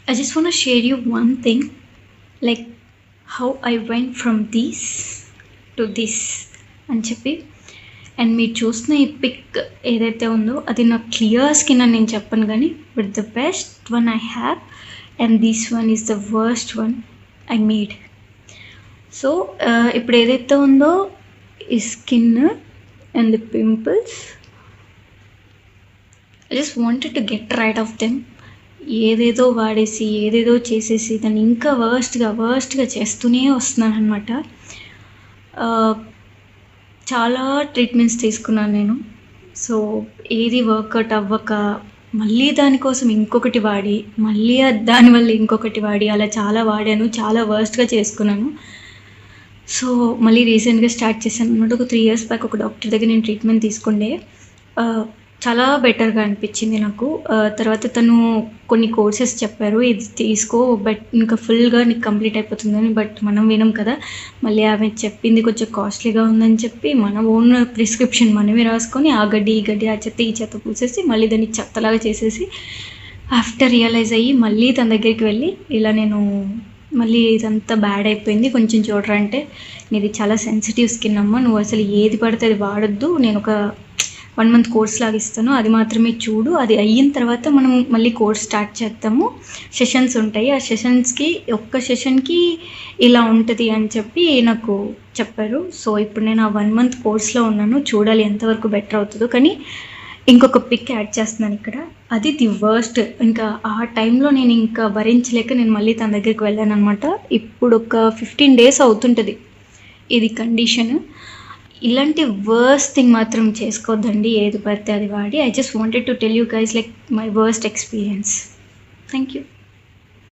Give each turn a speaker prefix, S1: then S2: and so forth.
S1: I just want to share you one thing, like how I went from this to this అని చెప్పి. And మీరు చూసిన ఈ pick ఏదైతే ఉందో అది నా క్లియర్ స్కిన్ అని నేను చెప్పను కానీ, but the best one I have and this one is the worst one I made. So ఇప్పుడు ఏదైతే ఉందో ఈ skin and the pimples, I just wanted to get rid of them. ఏదేదో వాడేసి ఏదేదో చేసేసి దాన్ని ఇంకా వర్స్ట్గా చేస్తూనే వస్తున్నాను అనమాట. చాలా ట్రీట్మెంట్స్ తీసుకున్నాను నేను. సో ఏది వర్కౌట్ అవ్వక మళ్ళీ దానికోసం ఇంకొకటి వాడి, మళ్ళీ దానివల్ల ఇంకొకటి వాడి, అలా చాలా వాడాను, చాలా వర్స్ట్గా చేసుకున్నాను. సో మళ్ళీ రీసెంట్గా స్టార్ట్ చేశాను అనమాట. ఒక 3 years బ్యాక్ ఒక డాక్టర్ దగ్గర నేను ట్రీట్మెంట్ తీసుకుంటే చాలా బెటర్గా అనిపించింది నాకు. తర్వాత తను కొన్ని కోర్సెస్ చెప్పారు, ఇది తీసుకో బట్ ఇంకా ఫుల్గా నీకు కంప్లీట్ అయిపోతుందని. బట్ మనం వినం కదా, మళ్ళీ ఆమె చెప్పింది కొంచెం కాస్ట్లీగా ఉందని చెప్పి మన ఓన్ ప్రిస్క్రిప్షన్ మనమే రాసుకొని ఆ గడ్డి ఈ గడ్డి ఆ చెత్త ఈ చెత్త పూసేసి మళ్ళీ దాన్ని చెత్తలాగా చేసేసి ఆఫ్టర్ రియలైజ్ అయ్యి మళ్ళీ తన దగ్గరికి వెళ్ళి ఇలా నేను మళ్ళీ ఇదంతా బ్యాడ్ అయిపోయింది, కొంచెం చూడరా అంటే, నీది చాలా సెన్సిటివ్ స్కిన్ అమ్మ, నువ్వు అసలు ఏది పడితే అది వాడొద్దు, నేను ఒక 1 month కోర్స్ లాగా ఇస్తాను, అది మాత్రమే చూడు, అది అయిన తర్వాత మనం మళ్ళీ కోర్స్ స్టార్ట్ చేద్దాము, సెషన్స్ ఉంటాయి, ఆ సెషన్స్కి ఒక్క సెషన్కి ఇలా ఉంటుంది అని చెప్పి నాకు చెప్పారు. సో ఇప్పుడు నేను ఆ 1 month కోర్స్లో ఉన్నాను, చూడాలి ఎంతవరకు బెటర్ అవుతుందో. కానీ ఇంకొక పిక్ యాడ్ చేస్తున్నాను ఇక్కడ, అది ది వర్స్ట్. ఇంకా ఆ టైంలో నేను ఇంకా భరించలేక నేను మళ్ళీ తన దగ్గరికి వెళ్ళాను అనమాట. ఇప్పుడు ఒక 15 days అవుతుంటుంది ఇది కండిషన్. ఇలాంటి వర్స్ట్ థింగ్ మాత్రం చేసుకోవద్దండి, ఏది పడితే అది వాడి. I just wanted to tell you guys like my worst experience. Thank you.